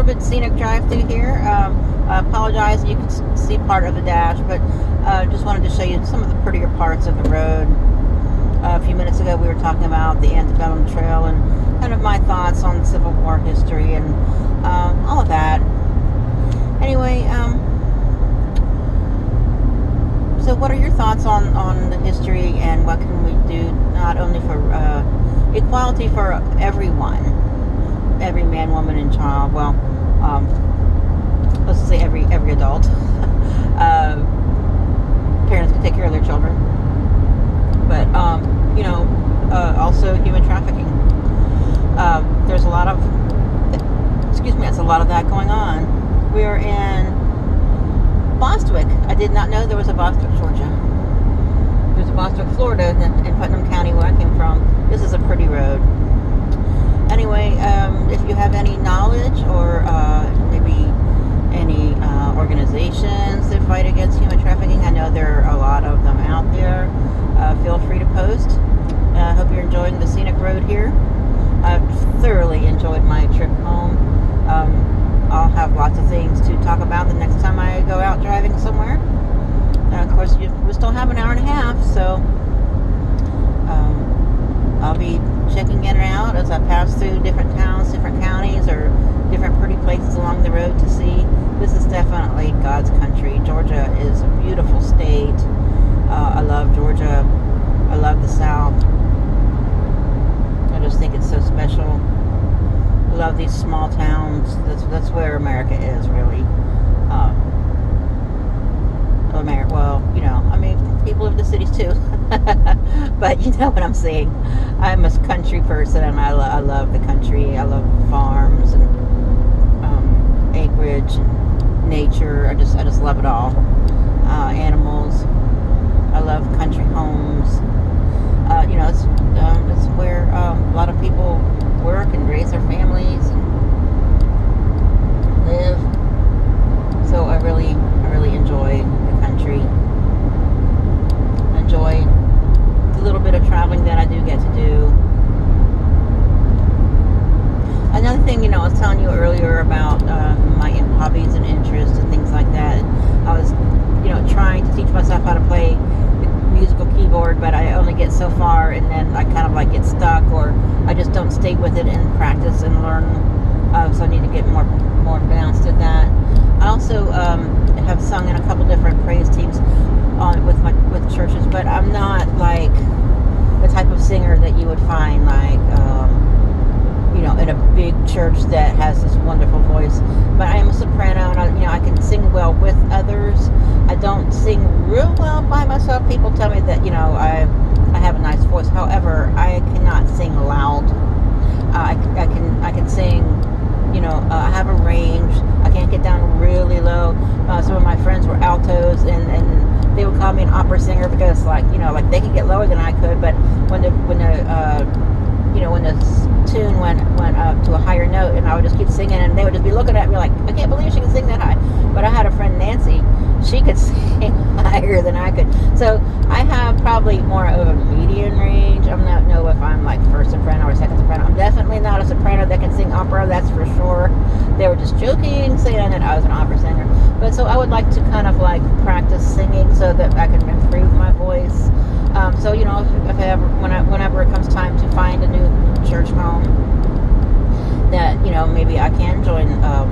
bit scenic drive through here. I apologize, you can see part of the dash, but just wanted to show you some of the prettier parts of the road. A few minutes ago we were talking about the Antebellum Trail and kind of my thoughts on Civil War history and all of that. Anyway, so what are your thoughts on the history and what can we do not only for equality for everyone, every man, woman, and child, well, let's say every adult. Parents can take care of their children, but also human trafficking. There's a lot of that's a lot of that going on. We're in Bostwick. I did not know there was a Bostwick, Georgia. There's a Bostwick, Florida, in Putnam County, where I came from. This is a pretty road. Anyway, if you have any knowledge or maybe any organizations that fight against human trafficking, I know there are a lot of them out there. Feel free to post. I hope you're enjoying the scenic road here. I've thoroughly enjoyed my trip home. I'll have lots of things to talk about the next time I go out driving somewhere. Of course, we still have an hour and a half, so I'll be checking in and out as I pass through different towns, different counties, or different pretty places along the road to see. This is definitely God's country. Georgia is a beautiful state. I love Georgia. I love the South. I just think it's so special. I love these small towns. That's where America is, really. America. Well, people live in the cities too, but you know what I'm saying. I'm a country person, and I love the country. I love farms and acreage and nature. I just love it all. Animals. I love country homes. It's where a lot of people work and raise their families and live. So I really enjoy the country. Enjoy the little bit of traveling that I do get to do. Another thing, I was telling you earlier about my hobbies and interests and things like that. I was, trying to teach myself how to play the musical keyboard, but I only get so far, and then I kind of get stuck, or I just don't stay with it and practice and learn. So I need to get more advanced at that. I also have sung in a couple different praise teams with churches, but I'm not like the type of singer that you would find in a big church that has this wonderful voice. But I am a soprano, and I can sing well with others. I don't sing real well by myself. People tell me that I have a nice voice. However, I cannot sing loud. I can sing. I have a range. I can't get down really low. Some of my friends were altos, and they would call me an opera singer because, they could get lower than I could. But when the tune went up to a higher note, and I would just keep singing, and they would just be looking at me like, I can't believe she can sing that high. But I had a friend, Nancy. She could sing higher than I could. So I have probably more of a median range. I don't know if I'm first soprano or second soprano. I'm definitely not a soprano that can sing opera, that's for sure. They were just joking, saying that I was an opera singer. But so I would like to kind of practice singing so that I can improve my voice. So whenever it comes time to find a new church home, that maybe I can join a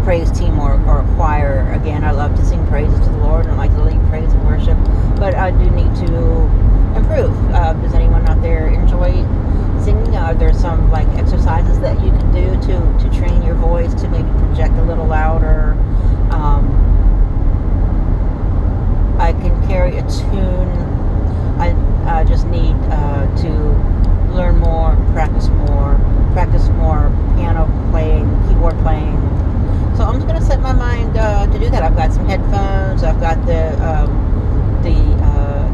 praise team or a choir. Again, I love to sing praises to the Lord, and I like to lead praise and worship, but I do need to improve. Does anyone out there enjoy singing? There's some exercises that you can do to train your voice to maybe project a little louder. I can carry a tune. I just need to learn more, practice more piano playing, keyboard playing. So I'm just going to set my mind to do that. I've got some headphones. I've got the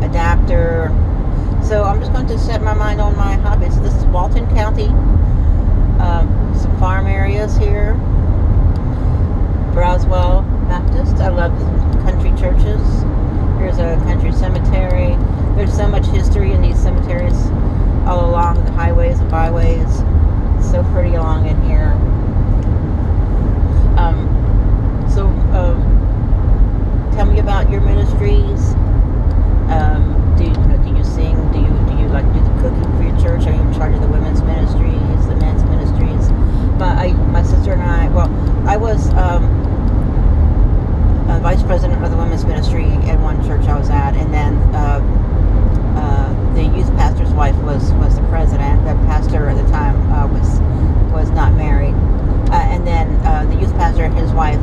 adapter. So I'm just going to set my mind on my hobbies. This is Walton County. Some farm areas here. Browswell Baptist. I love country churches. Here's a country cemetery. There's so much history in these cemeteries all along the highways and byways. It's so pretty along in here. vice president of the women's ministry at one church I was at, and then the youth pastor's wife was the president. The pastor at the time was not married, and then the youth pastor and his wife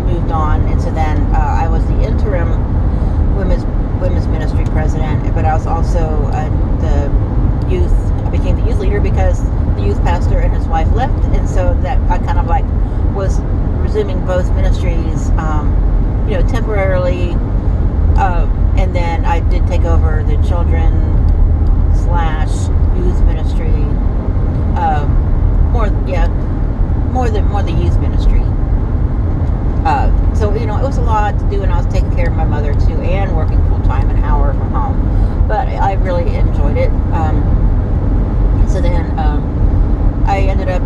moved on, and so then I was the interim women's ministry president, but I was also I became the youth leader because the youth pastor and his wife left, and so that I kind of like was resuming both ministries, temporarily, and then I did take over the children / youth ministry, more the youth ministry. So it was a lot to do, and I was taking care of my mother too, and working full time an hour from home. But I really enjoyed it. So then I ended up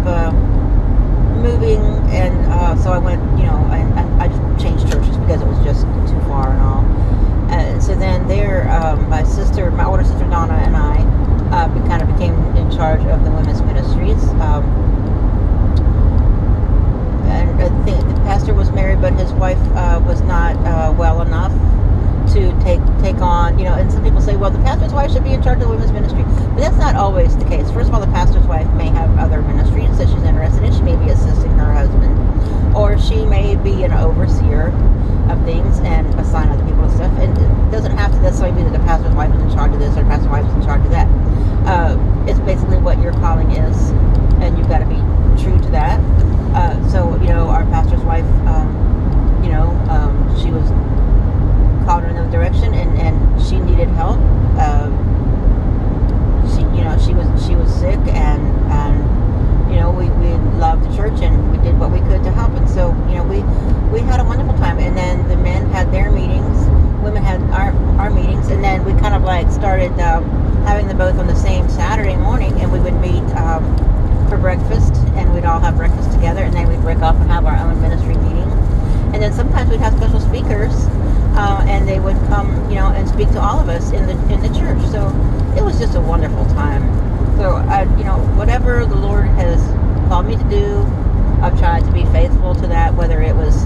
moving, and so I went, and I just changed churches because it was just too far and all. So then there, my older sister Donna, and I kind of became in charge of the women's ministries. And I think the pastor was married, but his wife was not well enough to take on, and some people say, well, the pastor's wife should be in charge of the women's ministry. But that's not always the case. First of all, the pastor's wife may have other ministries that she's interested in. She may be assisting her husband, or she may be an overseer of things and assign other people and stuff. And it doesn't have to necessarily be that the pastor's wife is in charge of this or the pastor's wife is in charge of that. It's basically what your calling is, and you've got to be true to that. So, our pastor's wife, she was called in another direction, and she needed help. She was sick, and we loved the church, and we did what we could to help. And so, we had a wonderful time. And then the men had their meetings, women had our meetings, and then we kind of like started having them both on the same Saturday morning, and we would meet for breakfast, and we'd all have breakfast together, and then we'd break off and have our own ministry meeting. And then sometimes we'd have special speakers, and they would come, and speak to all of us in the church. So it was just a wonderful time. So whatever the Lord has called me to do, I've tried to be faithful to that, whether it was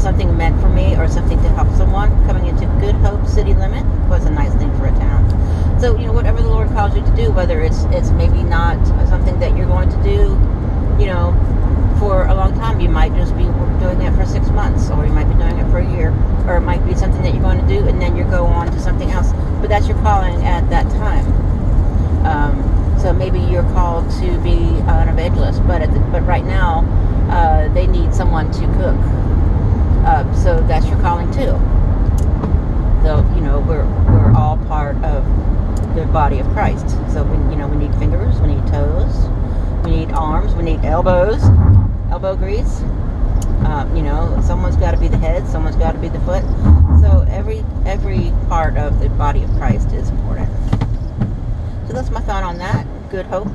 something meant for me or something to help someone. Coming into Good Hope city limit was a nice thing for a town. So whatever the Lord calls you to do, whether it's maybe not something that you're going to do for a long time. You might just be doing it for 6 months, or you might be doing it for a year, or it might be something that you're going to do and then you go on to something else. But that's your calling at that time. So maybe you're called to be an evangelist, but right now they need someone to cook. So that's your calling too. So we're all part of the body of Christ. So we need fingers, we need toes, we need arms, we need elbows, elbow grease. Someone's got to be the head, someone's got to be the foot. So every part of the body of Christ is important. So that's my thought on that. Good Hope,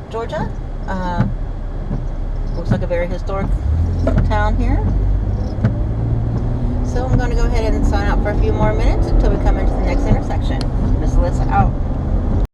Georgia. Looks like a very historic town here. So I'm going to go ahead and sign out for a few more minutes until we come into the next intersection. Miss Elissa out.